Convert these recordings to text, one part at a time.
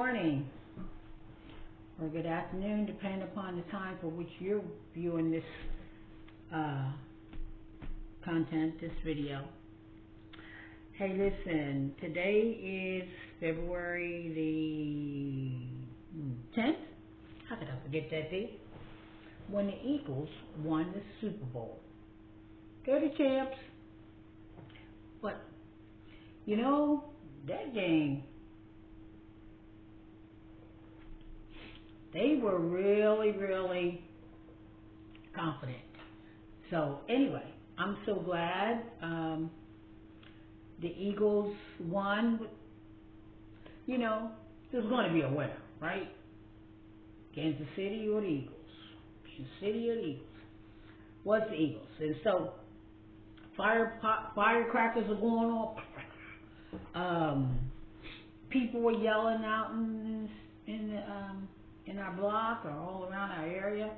morning or good afternoon, depending upon the time for which you're viewing this content, this video. Hey, listen, today is February the 10th. How could I forget that date? When the Eagles won the Super Bowl. They're the champs. But, you know, that game, they were really, really confident. So, anyway, I'm so glad the Eagles won. You know, there's going to be a winner, right? Kansas City or the Eagles? Kansas City or the Eagles? What's the Eagles? And so, firecrackers are going off. People were yelling out in our block or all around our area.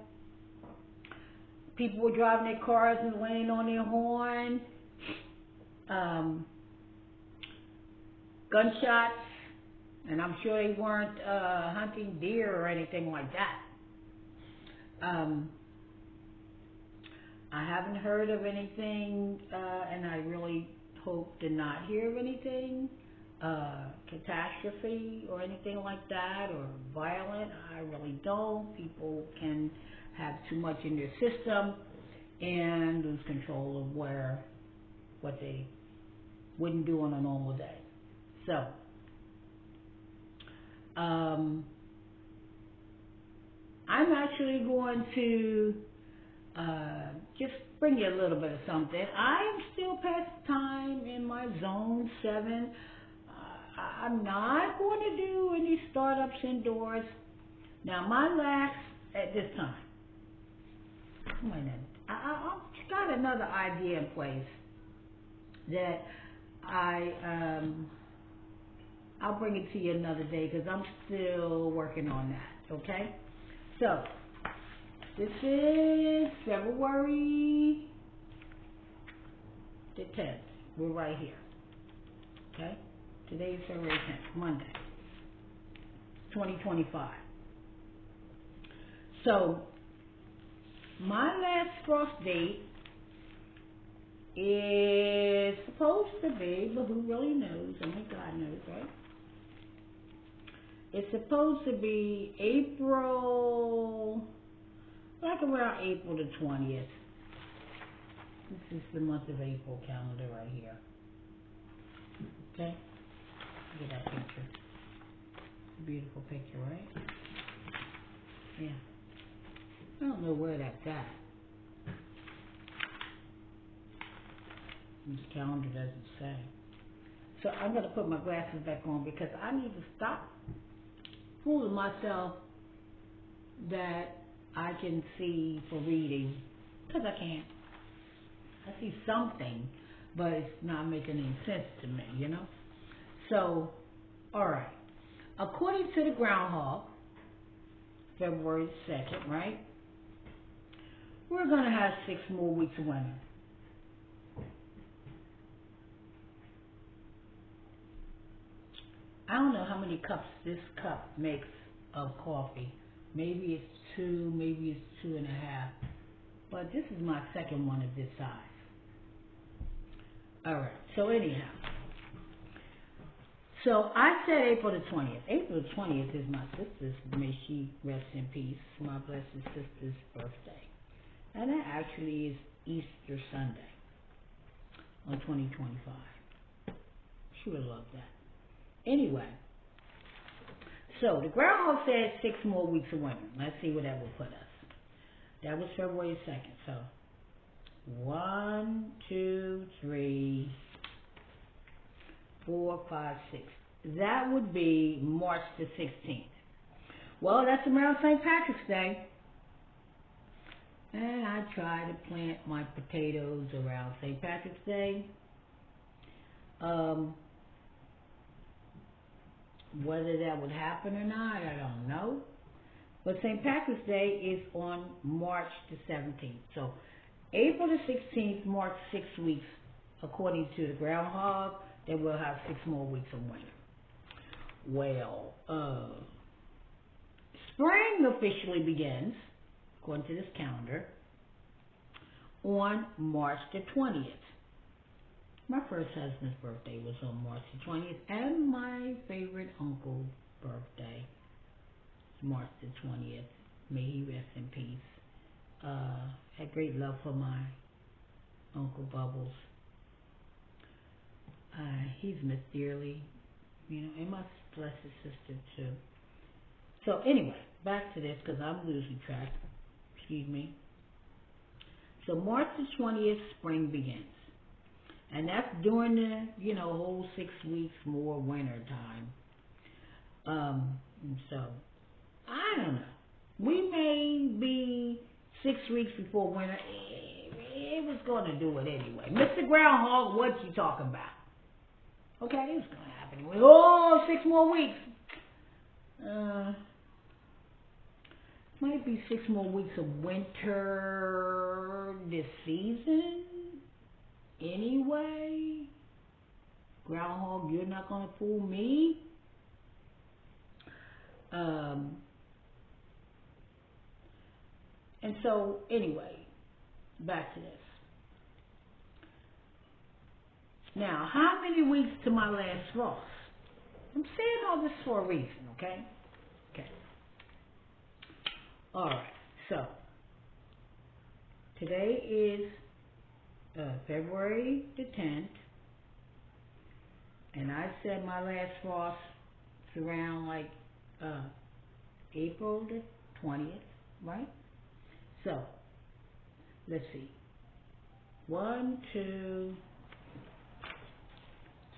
People were driving their cars and laying on their horn. Gunshots, and I'm sure they weren't hunting deer or anything like that. I haven't heard of anything, and I really hope to not hear of anything, catastrophe or anything like that, or violent. I really don't. People can have too much in their system and lose control of what they wouldn't do on a normal day. So, I'm actually going to just bring you a little bit of something. I'm still past time in my zone 7. I'm not going to do any startups indoors. Now, my last, at this time, I've got another idea in place that I'll bring it to you another day because I'm still working on that, okay? So, this is February the 10th. We're right here, okay? Today is February 10th, Monday, 2025. So, my last frost date is supposed to be, but who really knows? Only God knows, right? It's supposed to be April, like around April the 20th. This is the month of April calendar right here. Okay? Look at that picture. It's a beautiful picture, right? Yeah. I don't know where that's at. This calendar doesn't say. So I'm going to put my glasses back on because I need to stop fooling myself that I can see for reading, because I can't. I see something, but it's not making any sense to me, you know? So, alright. According to the groundhog, February 2nd, right? We're going to have 6 more weeks of winter. I don't know how many cups this cup makes of coffee. Maybe it's 2, maybe it's 2.5. But this is my second one of this size. Alright, so anyhow. So I said April the 20th. April the 20th is my sister's, may she rest in peace, my blessed sister's birthday. And that actually is Easter Sunday on 2025. She would love that. Anyway, so the groundhog said 6 more weeks of winter. Let's see where that will put us. That was February 2nd. So 1, 2, 3, 4, 5, 6. That would be March the 16th. Well, that's around St. Patrick's Day. And I try to plant my potatoes around St. Patrick's Day. Whether that would happen or not, I don't know. But St. Patrick's Day is on March the 17th. So April the 16th marks 6 weeks, according to the groundhog, that we'll have 6 more weeks of winter. Well, spring officially begins, according to this calendar, on March the 20th. My first husband's birthday was on March the 20th, and my favorite uncle's birthday is March the 20th. May he rest in peace. Had great love for my Uncle Bubbles. He's missed dearly, and my blessed sister too. So anyway, back to this because I'm losing track. Excuse me. So March the 20th, spring begins. And that's during the, whole 6 weeks more winter time. So, I don't know. We may be 6 weeks before winter. It was going to do it anyway. Mr. Groundhog, what you talking about? Okay, it was going to happen anyway. Oh, 6 more weeks. Might be 6 more weeks of winter this season. Anyway, Groundhog, you're not going to fool me. And so, anyway, back to this. Now, how many weeks to my last frost? I'm saying all this for a reason, okay? Okay. All right, so today is February the 10th, and I said my last frost is around like April the 20th, right? So, let's see. 1, 2,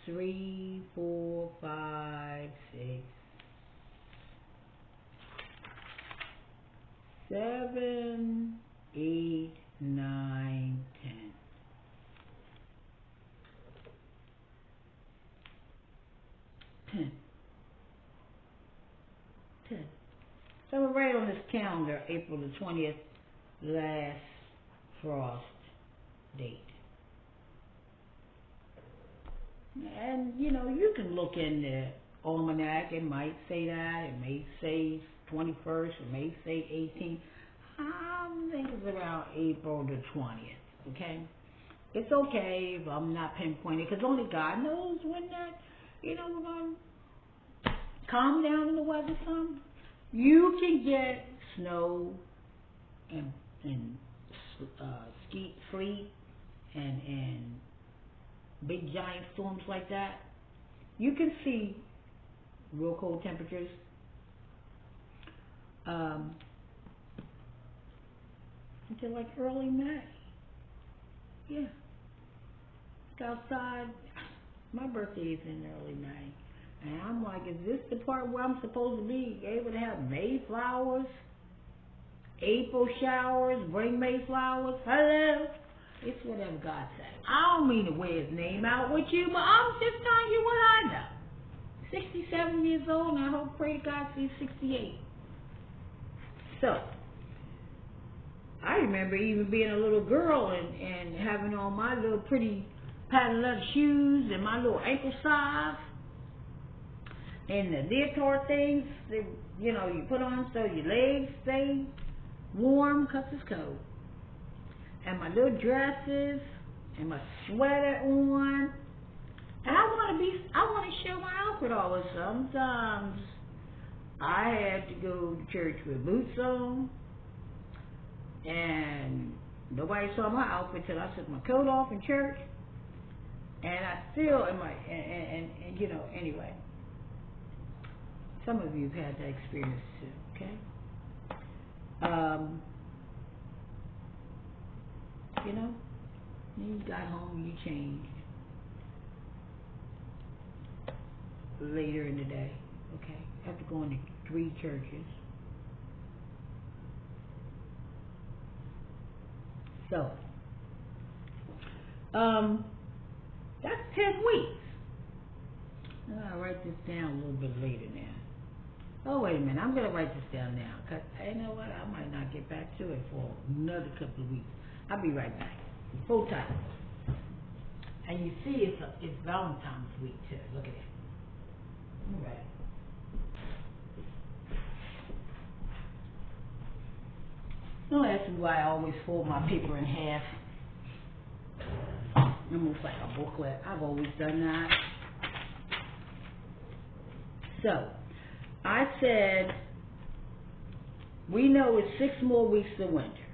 3, 4, 5, 6, 7, 8, 9, 10. 10. So we're right on this calendar, April the 20th, last frost date. And, you can look in the almanac. It might say that. It may say 21st. It may say 18th. I think it's around April the 20th, okay? It's okay if I'm not pinpointing, because only God knows when that, we're going to calm down in the weather some. You can get snow and sleet and big giant storms like that. You can see real cold temperatures. Until like early May. Yeah. It's outside. My birthday is in early May. And I'm like, is this the part where I'm supposed to be able to have Mayflowers, April showers, bring Mayflowers? Hello? It's whatever God said. I don't mean to wear his name out with you, but I'm just telling you what I know. 67 years old, and I hope, pray to God, see 68. So, I remember even being a little girl and having on my little pretty patent leather shoes and my little ankle socks and the leotard things that, you put on so your legs stay warm because it's cold. And my little dresses and my sweater on. And I want to show my outfit all the time. Sometimes I had to go to church with boots on. And nobody saw my outfit till I took my coat off in church. And I still am like, and anyway. Some of you have had that experience too, okay? You got home and you changed later in the day, okay? After going to 3 churches. So, that's 10 weeks. I'll write this down a little bit later now. Oh, wait a minute. I'm going to write this down now. Because, you know what? I might not get back to it for another couple of weeks. I'll be right back. Hold tight. And you see it's Valentine's week, too. Look at it. All right. Don't ask me why I always fold my paper in half. Almost like a booklet. I've always done that. So, I said, we know it's 6 more weeks to winter.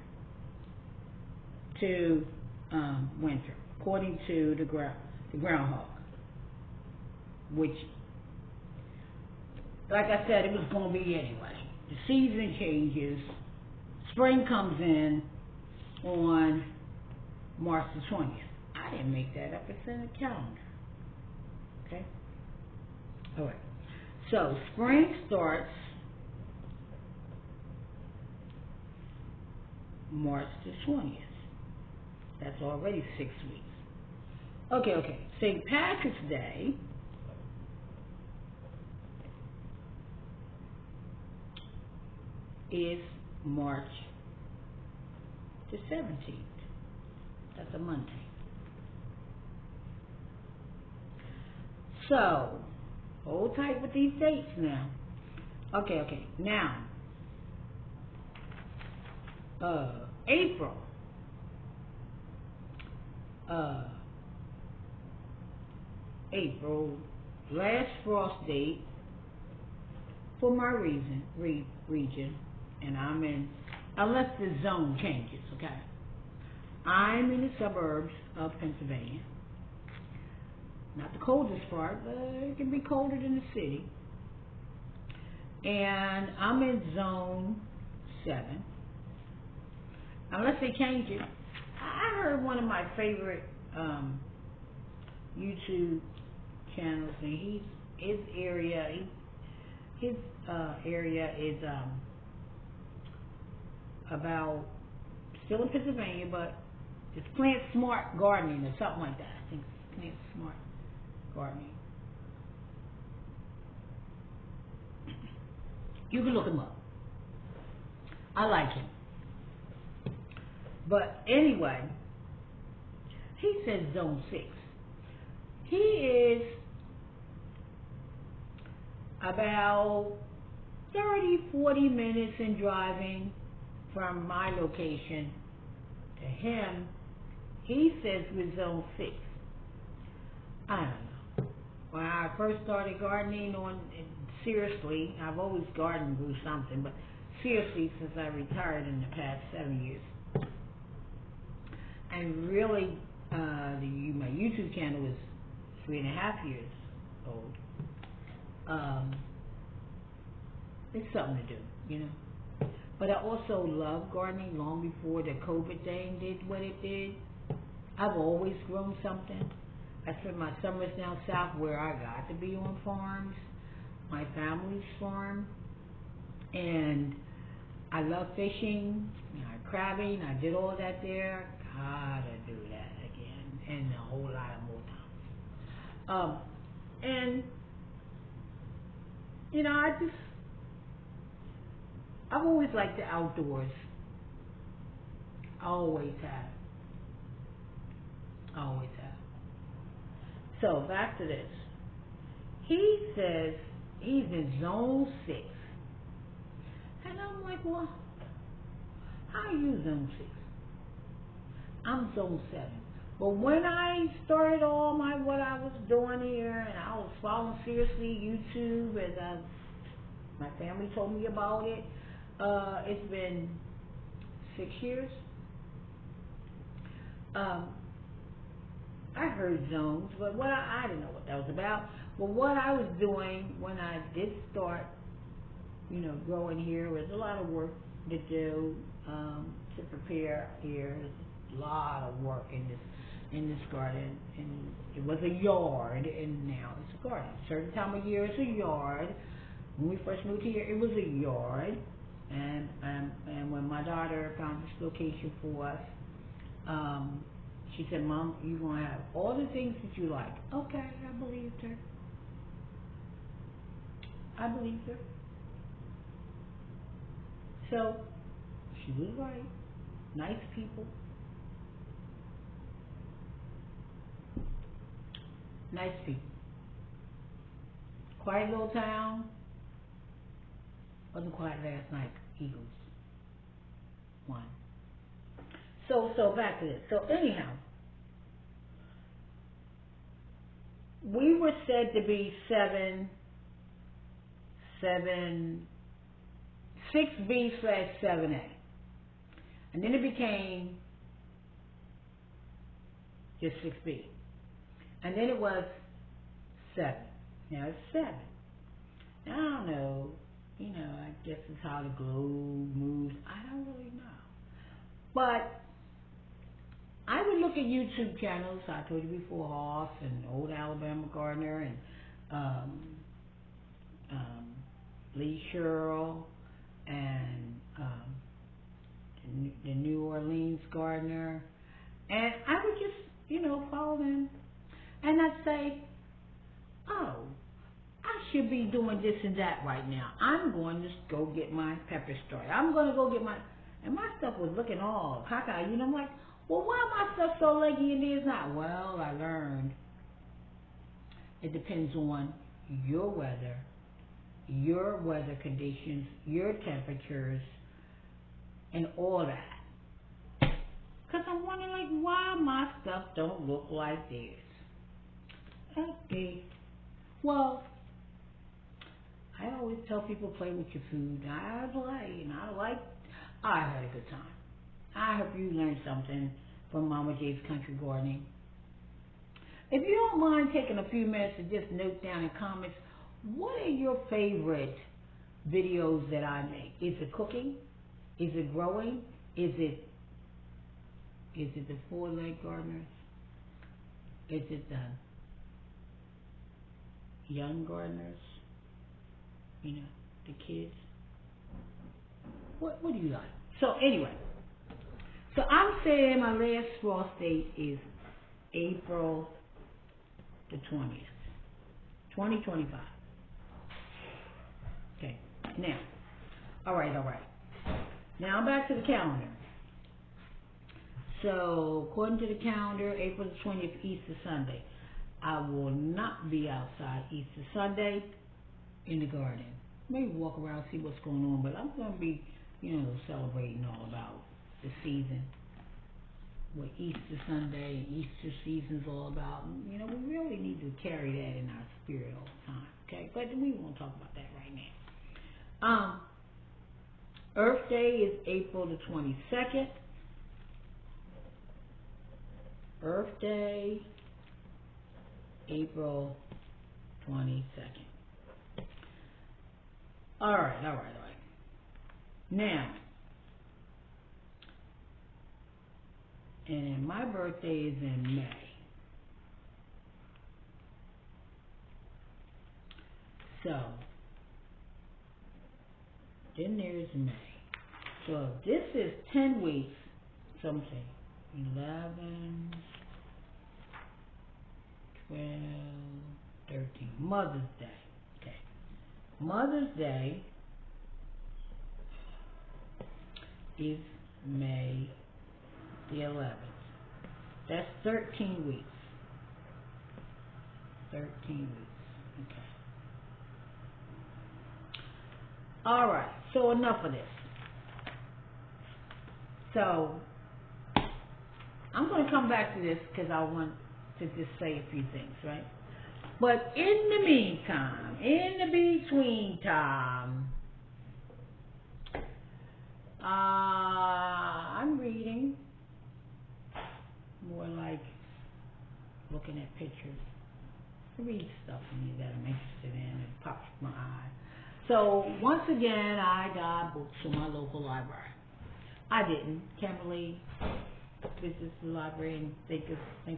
Winter, according to the groundhog. Which, like I said, it was going to be anyway. The season changes. Spring comes in on March the 20th. I didn't make that up. It's in the calendar. Okay? All right. So, spring starts March the 20th. That's already 6 weeks. Okay. St. Patrick's Day is March the 17th. That's a Monday. So, hold tight with these dates now. Okay. Now, April. April, last frost date for my region, and I'm in, unless the zone changes, okay? I'm in the suburbs of Pennsylvania. Not the coldest part, but it can be colder than the city. And I'm in zone 7. Unless they change it. I heard one of my favorite YouTube channels, and his area is about, still in Pennsylvania, but it's Plant Smart Gardening or something like that. I think it's Plant Smart Gardening. You can look him up. I like him. But anyway, he says zone 6. He is about 30-40 minutes in driving from my location to him. He says we're zone 6. I don't know. When I first started gardening seriously, I've always gardened grew something, but seriously since I retired in the past 7 years. And really, my YouTube channel is 3.5 years old. It's something to do, you know. But I also love gardening long before the COVID thing did what it did. I've always grown something. I spent my summers down south where I got to be on farms, my family's farm, and I love fishing, crabbing. I did all that there. Gotta do that again, and a whole lot of more times. And you know, I've always liked the outdoors. I always have. So back to this. He says he's in zone 6, and I'm like, well, how are you zone 6? I'm zone 7. But when I started all what I was doing here, and I was following seriously YouTube, as my family told me about it, it's been 6 years. I heard zones, but I didn't know what that was about. But what I was doing when I did start, growing here, was a lot of work to do to prepare here. There's a lot of work in this garden, and it was a yard, and now it's a garden. A certain time of year, it's a yard. When we first moved here, it was a yard, and when my daughter found this location for us, she said, "Mom, you're going to have all the things that you like." Okay, I believed her. So, she was right. Nice people. Quiet little town. Wasn't quiet last night, Eagles. one. So back to this. So anyhow, we were said to be 6B/7A. And then it became just 6B. And then it was 7. Now it's 7. Now I don't know. I guess it's how the globe moves. I don't really know. But I would look at YouTube channels. I told you before, Hoss and Old Alabama Gardener and Lee Sherrill and the New Orleans Gardener. And I would just, follow them. And I'd say, oh, I should be doing this and that right now. I'm going to go get my pepper started. I'm going to go get and my stuff was looking all cockeyed. I'm like, well, why my stuff so leggy and it's not? Well, I learned it depends on your weather conditions, your temperatures, and all that. Because I'm wondering, like, why my stuff don't look like this. Okay. Well, I always tell people play with your food. I play, and I had a good time. I hope you learned something from Mama J's Country Gardening. If you don't mind taking a few minutes to just note down in comments, what are your favorite videos that I make? Is it cooking? Is it growing? Is it the four-leg gardeners? Is it the young gardeners? The kids? What do you like? So anyway, so I'm saying my last frost date is April the 20th, 2025. Okay, now, all right. Now back to the calendar. So according to the calendar, April the 20th, Easter Sunday. I will not be outside Easter Sunday in the garden. Maybe walk around, see what's going on, but I'm going to be, celebrating all about the season. What Easter Sunday and Easter season's all about. We really need to carry that in our spirit all the time, okay? But we won't talk about that right now. Earth Day is April the 22nd. Earth Day, April 22nd. All right. Now, and my birthday is in May. So, then there's May. So, this is 10 weeks. So, I'm saying 11, 12, 13. Mother's Day. Okay. Mother's Day is May the 11th. That's 13 weeks. 13 weeks. Okay. All right. So enough of this. So I'm going to come back to this because I want to just say a few things, right? But in the meantime, in the between time, I'm reading, more like looking at pictures. I read stuff that I'm interested in. It pops my eye. So once again, I got books from my local library. I didn't. Kimberly visits the library and think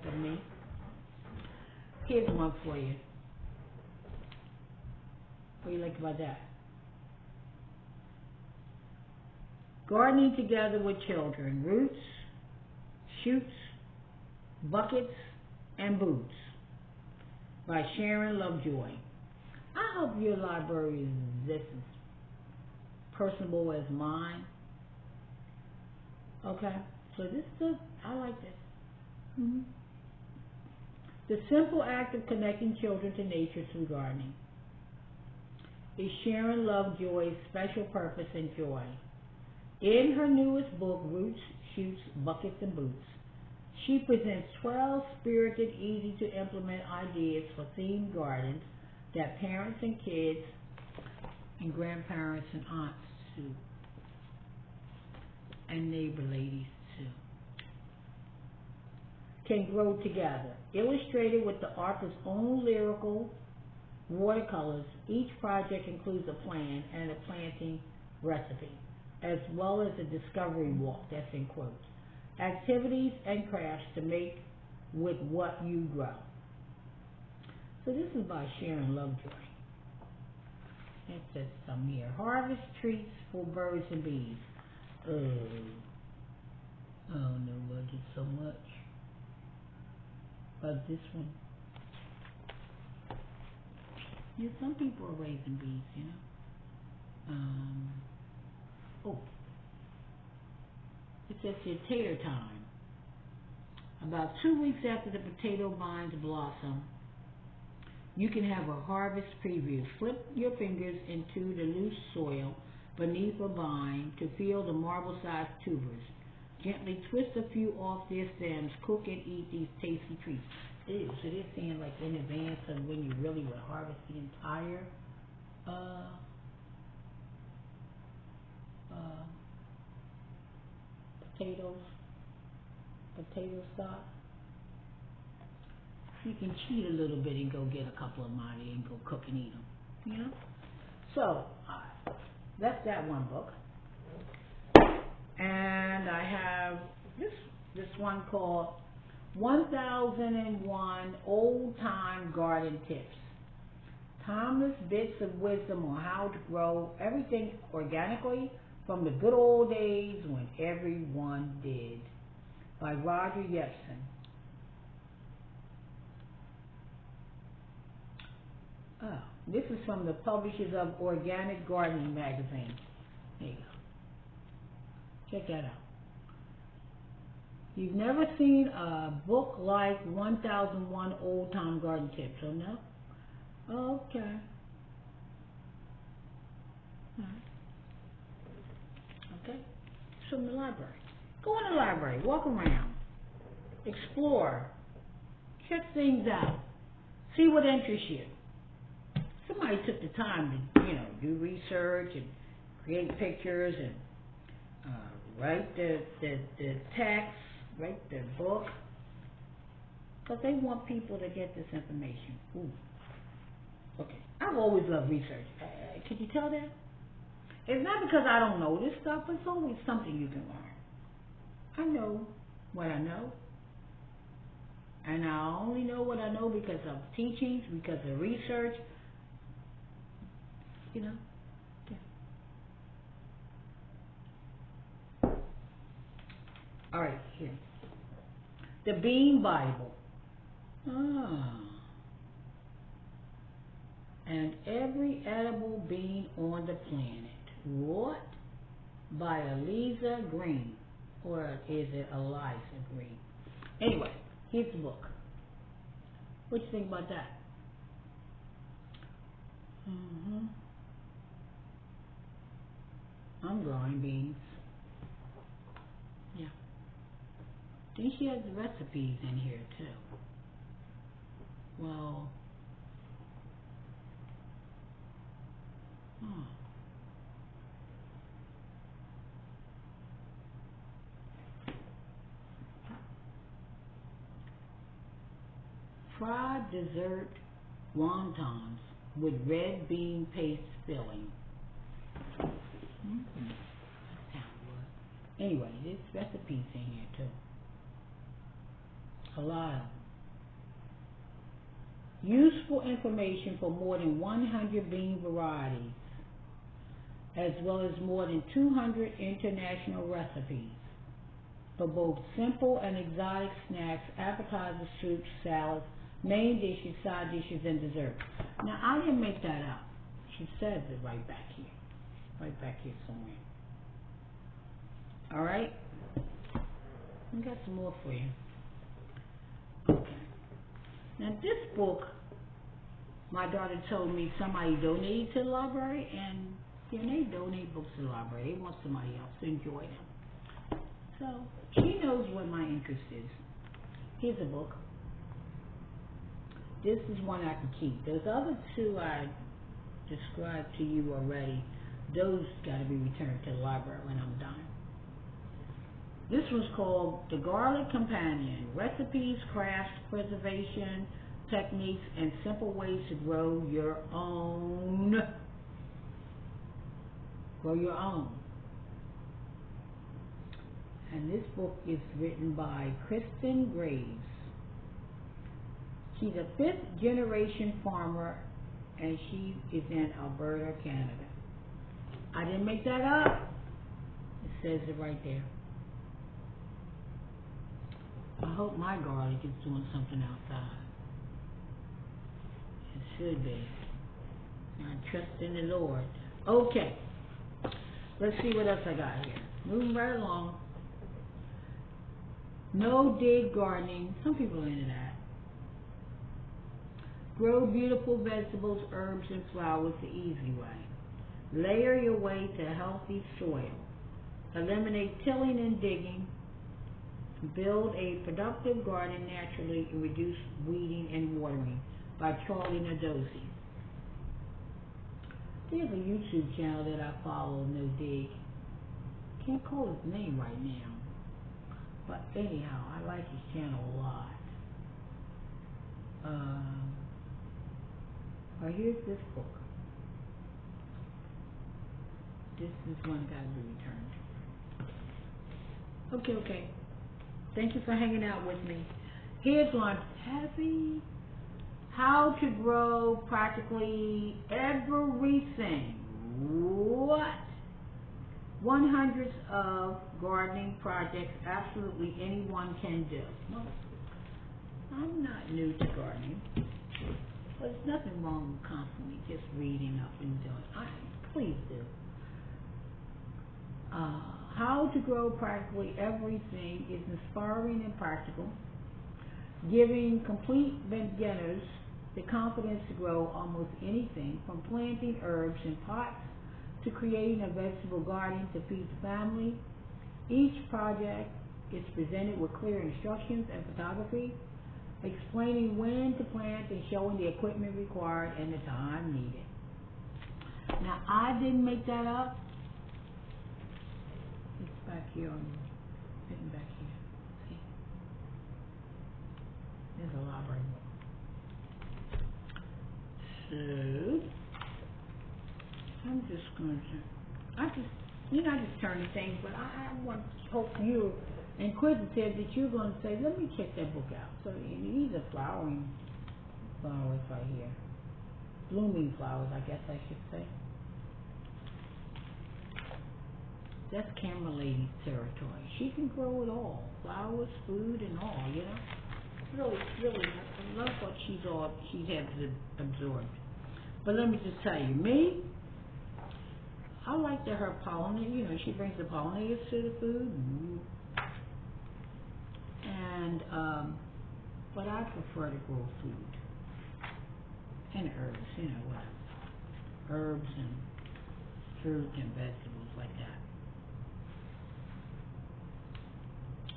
of me. Here's one for you. What do you like about that? Gardening Together with Children. Roots, Shoots, Buckets, and Boots by Sharon Lovejoy. I hope your library is this as personable as mine. Okay? So I like this. Mm-hmm. The simple act of connecting children to nature through gardening is Sharon Lovejoy's special purpose and joy. In her newest book, Roots, Shoots, Buckets, and Boots, she presents 12 spirited, easy to implement ideas for themed gardens that parents and kids and grandparents and aunts too, and neighbor ladies too, can grow together. Illustrated with the author's own lyrical watercolors, each project includes a plan and a planting recipe, as well as a discovery walk, that's in quotes, activities and crafts to make with what you grow. So this is by Sharon Lovejoy. It says some here. Harvest treats for birds and bees. I don't know what it's so much. But this one. Yeah, some people are raising bees, you know. It says here tater time. About 2 weeks after the potato vines blossom, you can have a harvest preview. Slip your fingers into the loose soil beneath a vine to feel the marble-sized tubers. Gently twist a few off their stems. Cook and eat these tasty treats. Ew, so they're saying like in advance of when you really would harvest the entire potato stock. You can cheat a little bit and go get a couple of mine and go cook and eat them, you know? So, that's that one book. And I have this one called 1001 Old Time Garden Tips. Timeless bits of wisdom on how to grow everything organically from the good old days when everyone did. By Roger Yepsen. Oh, this is from the publishers of Organic Gardening magazine. There you go. Check that out. You've never seen a book like 1001 Old Time Garden Tips, oh no? Okay. Okay. It's from the library. Go in the library, walk around, explore, check things out, see what interests you. Somebody took the time to, do research and create pictures and write the text, write the book, because they want people to get this information. Ooh. Okay, I've always loved research. Can you tell that? It's not because I don't know this stuff, but it's always something you can learn. I know what I know, and I only know what I know because of teachings, because of research, Yeah. All right, here. The Bean Bible. And every edible bean on the planet. What? By Eliza Green. Or is it Eliza Green? Anyway, here's the book. What do you think about that? I'm growing beans. Yeah. Then she has the recipes in here too. Well, fried dessert wontons with red bean paste filling. Anyway, there's recipes in here too. A lot of them. Useful information for more than 100 bean varieties, as well as more than 200 international recipes for both simple and exotic snacks, appetizers, soups, salads, main dishes, side dishes, and desserts. Now, I didn't make that up. She says it right back here somewhere. All right? I got some more for you. Okay. Now, this book, my daughter told me somebody donated to the library, and Yeah, and they donate books to the library. They want somebody else to enjoy them. So she knows what my interest is. Here's a book. This is one I can keep. Those other two I described to you already. Those got to be returned to the library when I'm done. This one's called The Garlic Companion: Recipes, Crafts, Preservation Techniques, and Simple Ways to Grow Your Own. Grow your own. And this book is written by Kristen Graves. She's a 5th generation farmer, and she is in Alberta, Canada. I didn't make that up. It says it right there. I hope my garlic is doing something outside. It should be. I trust in the Lord. Okay. Let's see what else I got here. Moving right along. No dig gardening. Some people are into that. Grow beautiful vegetables, herbs, and flowers the easy way. Layer your way to healthy soil. Eliminate tilling and digging. Build a productive garden naturally and reduce weeding and watering by Charlie Nadosi. There's a YouTube channel that I follow, No Dig. Can't call his name right now. But anyhow, I like his channel a lot. Here's this book. This is one got to be returned. Okay. Thank you for hanging out with me. Here's one. Heavy. How to grow practically everything. What? 100 of gardening projects absolutely anyone can do. Well, I'm not new to gardening. There's nothing wrong with constantly just reading up and doing. Please do. How to grow practically everything is inspiring and practical, giving complete beginners the confidence to grow almost anything, from planting herbs in pots to creating a vegetable garden to feed the family. Each project is presented with clear instructions and photography, explaining when to plant and showing the equipment required and the time needed. Now, I didn't make that up. It's back here hidden back here. See? There's a library book. So, I'm just going to, I just turn the things, but I want to hope you're inquisitive that you're going to say, let me check that book out. So these are flowering flowers right here. Blooming flowers, I guess I should say. That's Camera Lady's territory. She can grow it all. Flowers, food, and all, you know. Really, I love what she has absorbed. But let me just tell you, me, I like that her pollinators, you know, she brings the pollinators to the food. And, but I prefer to grow food. And herbs, you know, whatever. Herbs and fruit and vegetables like that.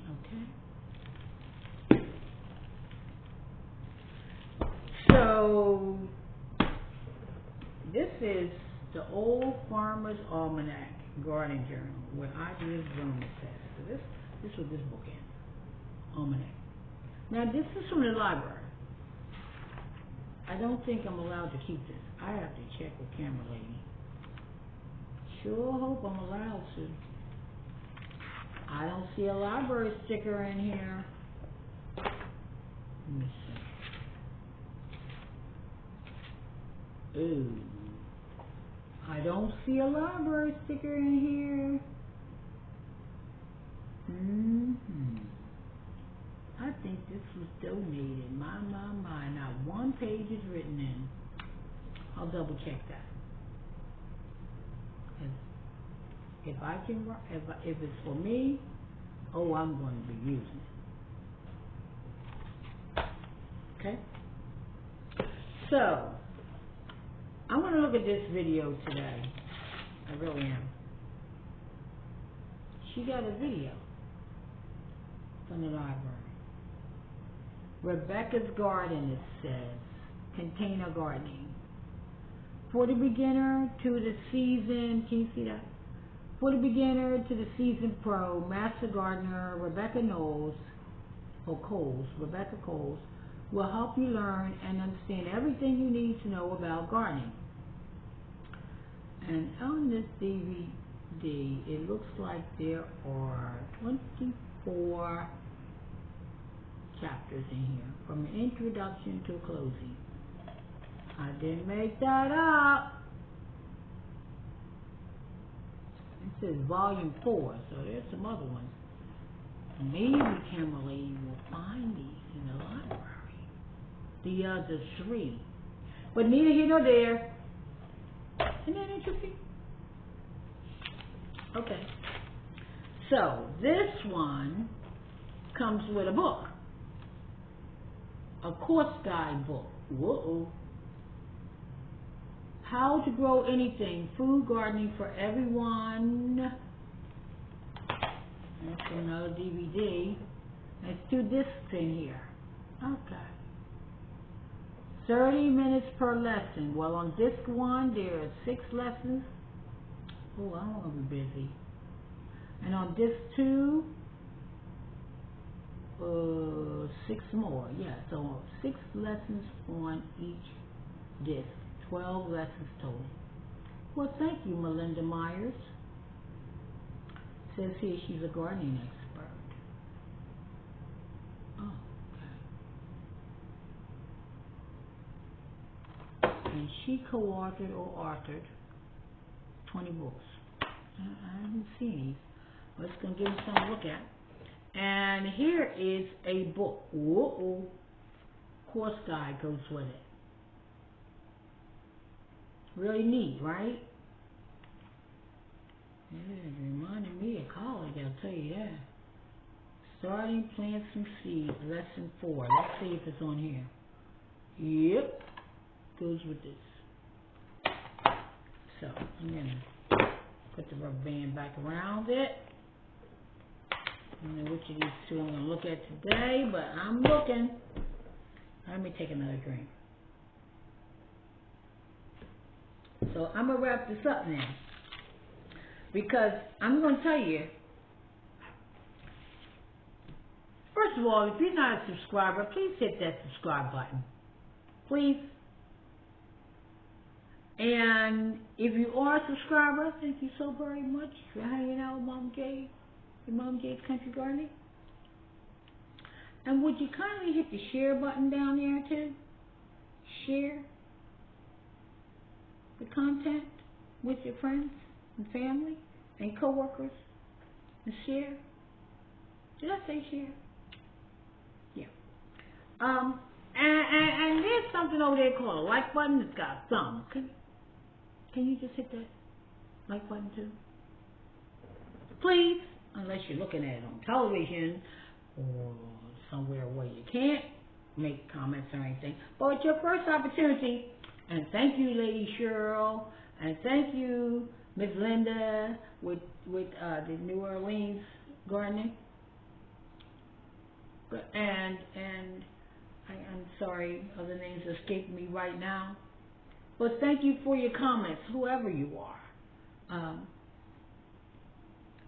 Okay. So, this is the Old Farmer's Almanac Garden Journal, where ideas grown says. So this is what this book is. Almanac. Now, this is from the library. I don't think I'm allowed to keep this. I have to check with Camera Lady. Sure hope I'm allowed to. I don't see a library sticker in here. Let me see. Ooh. I don't see a library sticker in here. I think this was donated. My. Not one page is written in. I'll double check that. If it's for me, I'm going to be using it. Okay? So, I'm going to look at this video today. I really am. She got a video from the library. Rebecca's Garden, it says. Container gardening. For the beginner to the seasoned, can you see that? For the beginner to the seasoned pro, master gardener Rebecca Coles will help you learn and understand everything you need to know about gardening. And on this DVD, it looks like there are 24 chapters in here, from an introduction to closing. I didn't make that up. It says volume 4, so there's some other ones. Maybe Kimberly will find these in the library. The other 3. But neither here nor there. Isn't that interesting? Okay. So, this one comes with a book. A course guide book. Whoa. How to Grow Anything, Food Gardening for Everyone. That's another DVD. There's 2 discs in here. Okay. 30 minutes per lesson. Well, on disc 1, there are 6 lessons. Oh, I don't want to be busy. And on disc 2, 6 more. Yeah, so 6 lessons on each disc. 12 lessons total. Well, thank you, Melinda Myers. Says here she's a gardening expert. Oh, okay. And she co-authored or authored 20 books. I haven't seen these. Let's go give them something to look at. And here is a book. Whoa. Course guide goes with it. Really neat, right? Yeah, it reminded me of college, I'll tell you that. Starting Plant Some Seeds, lesson 4. Let's see if it's on here. Yep, goes with this. So, I'm going to put the rubber band back around it. I don't know which of these 2 I'm going to look at today, but I'm looking. Let me take another drink. So I'm going to wrap this up now, because I'm going to tell you, first of all, if you're not a subscriber, please hit that subscribe button. Please. And if you are a subscriber, thank you so very much for hanging out with Mom J, and Mom J's Country Gardening. And would you kindly hit the share button down there too? Share the content with your friends and family and co-workers, and share. Did I say share? Yeah. And there's something over there called a like button. It's got a thumb. Can you just hit that like button too? Please, unless you're looking at it on television or somewhere where you can't make comments or anything. But it's your first opportunity. And thank you, Lady Cheryl, and thank you, Miss Linda, with the New Orleans gardening. And I'm sorry, other names escape me right now. But thank you for your comments, whoever you are.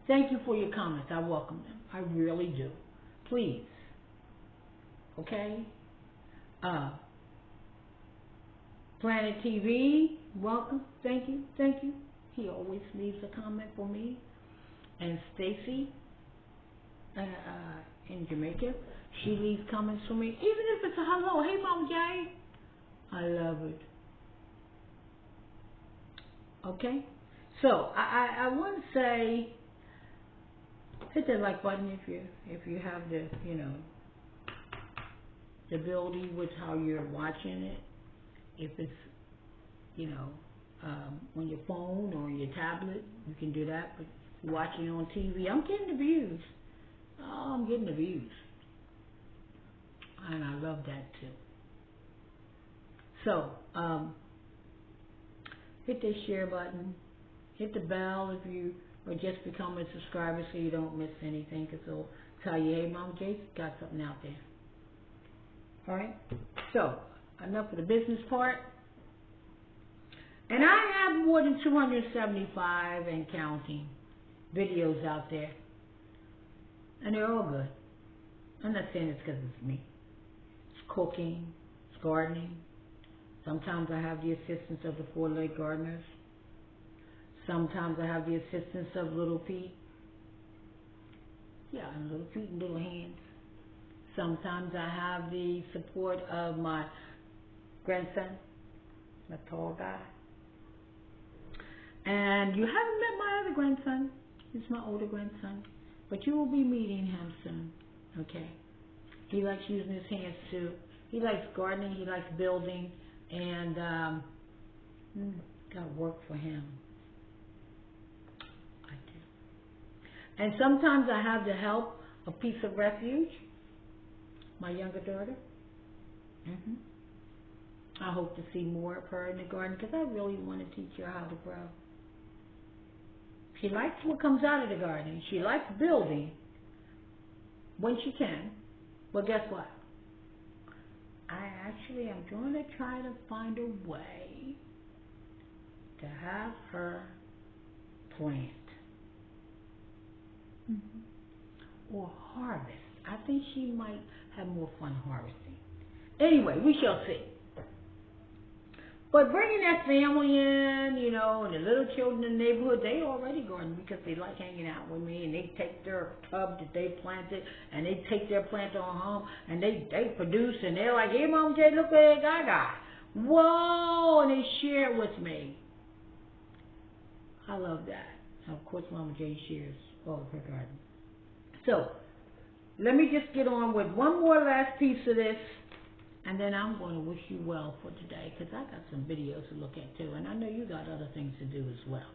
Thank you for your comments. I welcome them. I really do. Please. Okay? Planet TV, welcome. Thank you. Thank you. He always leaves a comment for me. And Stacy in Jamaica, she leaves comments for me. Even if it's a hello. Hey, Mom J. I love it. Okay? So, I want to say, hit that like button if you have the, the ability with how you're watching it. If it's, on your phone or your tablet, you can do that. But if you're watching on TV, I'm getting the views. Oh, I'm getting the views. And I love that too. So, hit that share button. Hit the bell if you or just become a subscriber so you don't miss anything, because it'll tell you, hey, Mama J's got something out there. All right? So, enough of the business part. And I have more than 275 and counting videos out there. And they're all good. I'm not saying it's because it's me. It's cooking, it's gardening. Sometimes I have the assistance of the four-leg gardeners. Sometimes I have the assistance of Little Pete. Yeah, and Little Pete and Little Hands. Sometimes I have the support of my grandson, a tall guy. And you haven't met my other grandson. He's my older grandson. But you will be meeting him soon. Okay? He likes using his hands too. He likes gardening. He likes building. And got work for him. I do. And sometimes I have the help of Piece of Refuge, my younger daughter. I hope to see more of her in the garden because I really want to teach her how to grow. She likes what comes out of the garden. She likes building when she can. But guess what? I actually am going to try to find a way to have her plant or harvest. I think she might have more fun harvesting. Anyway, we shall see. But bringing that family in, you know, and the little children in the neighborhood, they already garden because they like hanging out with me, and they take their tub that they planted, and they take their plant on home, and they produce, and they're like, hey, Mom J, look what I got. Whoa, and they share it with me. I love that. And of course, Mama J shares all of her garden. So, let me just get on with one more last piece of this. And then I'm going to wish you well for today because I got some videos to look at too. And I know you got other things to do as well.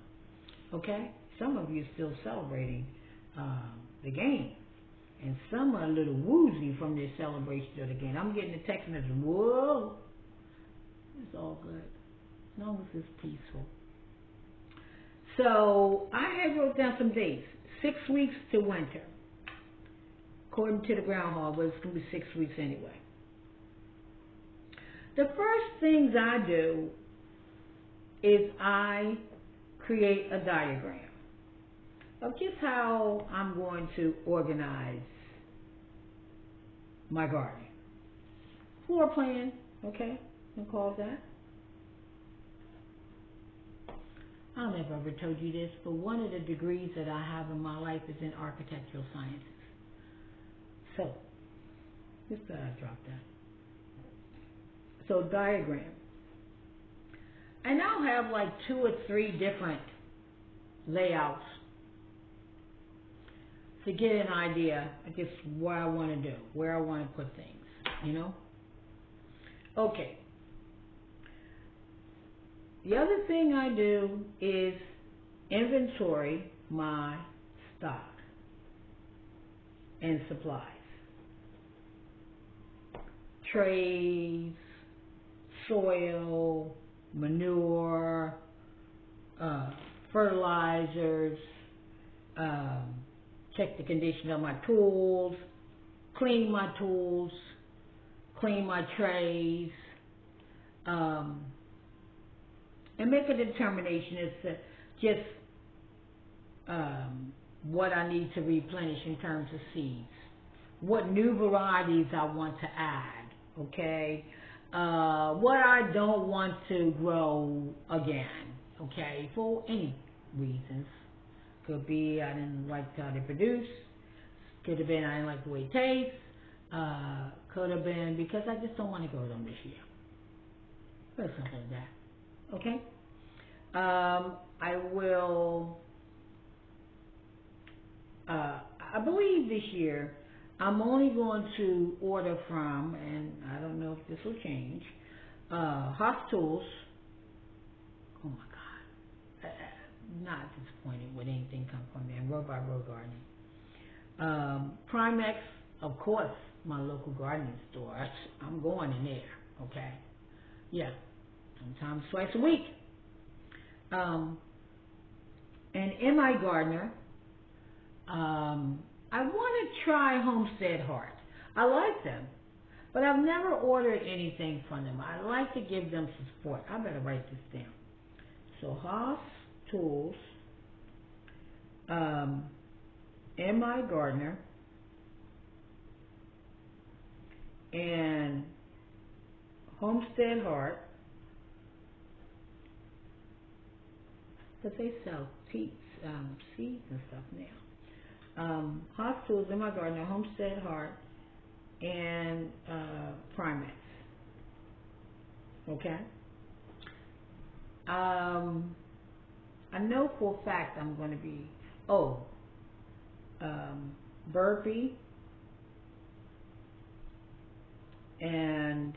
Okay? Some of you are still celebrating the game. And some are a little woozy from their celebration of the game. I'm getting a text message, whoa. It's all good. As long as it's peaceful. So I had wrote down some dates. 6 weeks to winter. According to the groundhog, but it's going to be 6 weeks anyway. The first things I do is I create a diagram of just how I'm going to organize my garden. Floor plan, okay, we'll call it that. I don't know if I've ever told you this, but one of the degrees that I have in my life is in architectural sciences. So, just thought I'd drop that. So diagram. And I'll have like 2 or 3 different layouts to get an idea of just what I want to do, where I want to put things, you know? Okay. The other thing I do is inventory my stock and supplies. Trays, soil, manure, fertilizers, check the condition of my tools, clean my tools, clean my trays, and make a determination as to just what I need to replenish in terms of seeds, what new varieties I want to add, okay? What I don't want to grow again, okay, for any reasons. Could be I didn't like how they produce. Could have been I didn't like the way it tastes. Could have been because I just don't want to grow them this year. Or something like that, okay? I will, I believe this year, I'm only going to order from, and I don't know if this will change, Hoff Tools. Oh my God. Not disappointed with anything come from there. Row by Row Gardening. Primex, of course, my local gardening store. I'm going in there, okay? Yeah. Sometimes twice a week. and M.I. Gardner. I want to try Homestead Heart. I like them, but I've never ordered anything from them. I like to give them some support. I better write this down. So Haas Tools, M.I. Gardner, and Homestead Heart, because they sell seeds and stuff now. Haas Tools, M.I. Gardner, Homestead Heart, and Primex. Okay? I know for a fact I'm going to be, Burpee and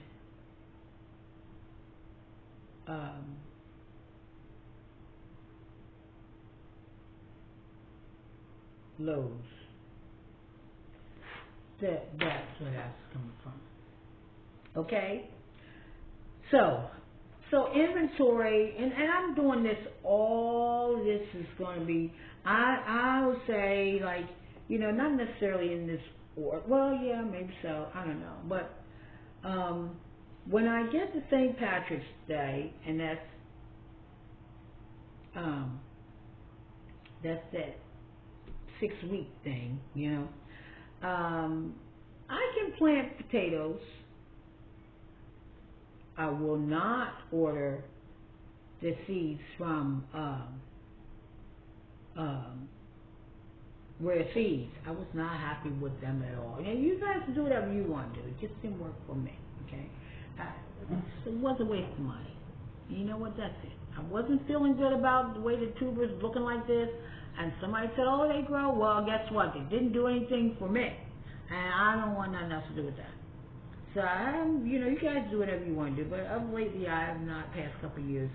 Lowe's. That's where that's coming from. Okay? So inventory, and I'm doing this, all this is going to be, I would say, like, not necessarily in this order. Well, yeah, maybe so. I don't know. But when I get to St. Patrick's Day, and that's that 6-week thing, I can plant potatoes. I will not order the seeds from Rare Seeds. I was not happy with them at all. And you guys can do whatever you want to do. It just didn't work for me. Okay, it was a waste of money. You know what? That's it. I wasn't feeling good about the way the tubers looking like this. And somebody said, "Oh, they grow." Well, guess what? They didn't do anything for me, and I don't want nothing else to do with that. So you guys do whatever you want to do. But of lately, I have not, past couple of years,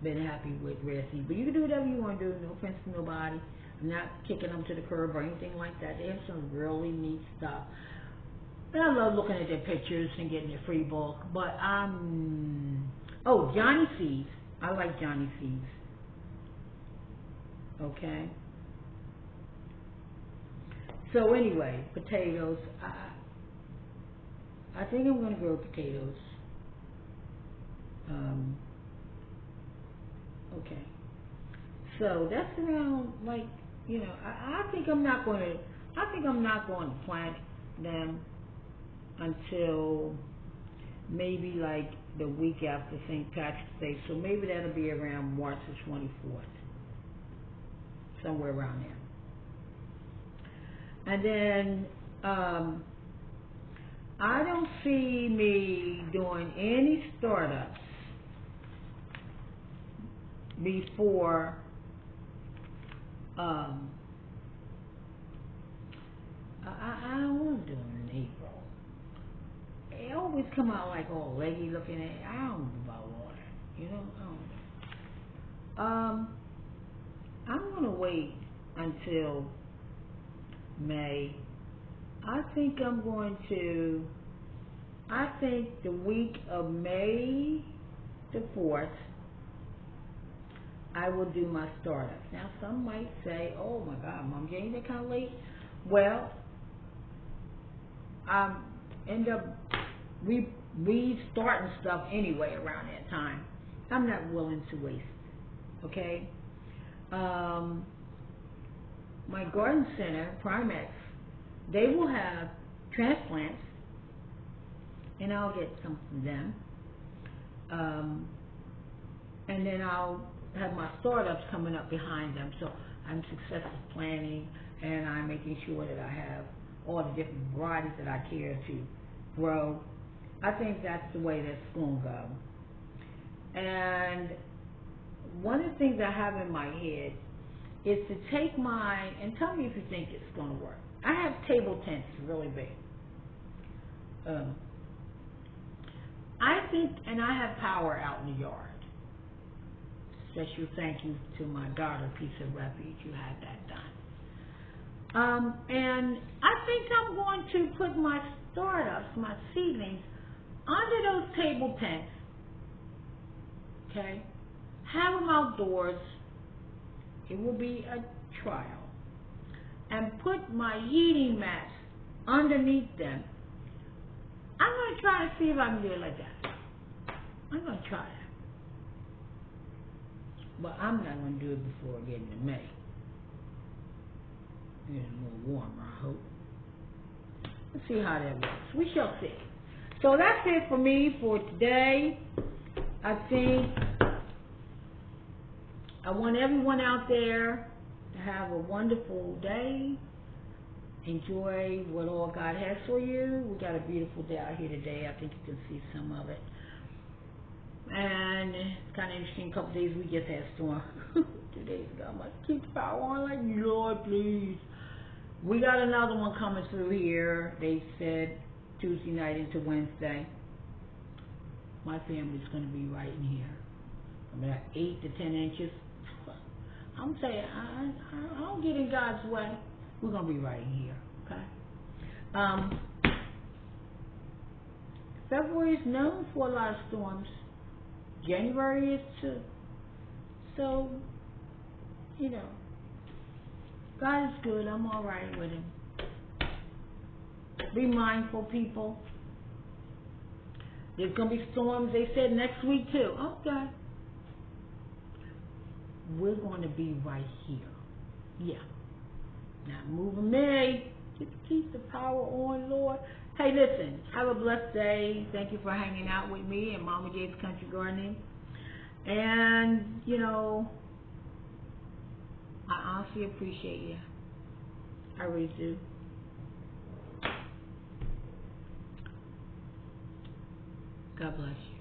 been happy with Rare Seed. But you can do whatever you want to do. No offense to nobody. I'm not kicking them to the curb or anything like that. They have some really neat stuff. And I love looking at their pictures and getting their free bulk. But Johnny Seeds. I like Johnny Seeds. Okay. So anyway, potatoes. I think I'm going to grow potatoes. Okay. So that's around, like, I think I'm not going to plant them until maybe like the week after St. Patrick's Day. So maybe that'll be around March the 24th. Somewhere around there. And then I don't see me doing any startups before I don't want to do them in April. They always come out like all leggy looking at. I don't know about water, I don't know. I'm gonna wait until May. I think the week of May the 4th, I will do my startups. Now, some might say, "Oh my God, Mom Jane, they're kind of late." Well, I end up restarting stuff anyway around that time. I'm not willing to waste. Okay. My garden center, Primex, they will have transplants, and I'll get some from them. And then I'll have my startups coming up behind them. So I'm successful planning, and I'm making sure that I have all the different varieties that I care to grow. I think that's the way that's going to go. And one of the things I have in my head is to take and tell me if you think it's going to work. I have table tents really big. I think, and I have power out in the yard. Special thank you to my daughter, Piece of Refuge, who had that done. And I think I'm going to put my startups, my seedlings, under those table tents. Okay? Have them outdoors. It will be a trial. And put my heating mats underneath them. I'm going to try to see if I can do it like that. I'm going to try it. But I'm not going to do it before getting to May. It's a little warmer, I hope. Let's see how that works. We shall see. So that's it for me for today. I think I want everyone out there to have a wonderful day. Enjoy what all God has for you. We got a beautiful day out here today. I think you can see some of it. And it's kind of interesting. A couple days we just had a storm. 2 days ago, I'm like, keep the power on, like, Lord, please. We got another one coming through here. They said Tuesday night into Wednesday. My family's going to be right in here. About 8 to 10 inches. I'm saying, I don't get in God's way. We're going to be right in here, okay? February is known for a lot of storms. January is too. So, you know, God is good. I'm all right with him. Be mindful, people. There's going to be storms, they said, next week too. Okay. We're going to be right here. Yeah. Not moving me. Just keep the power on, Lord. Hey, listen. Have a blessed day. Thank you for hanging out with me and Mama J's Country Gardening. And, you know, I honestly appreciate you. I really do. God bless you.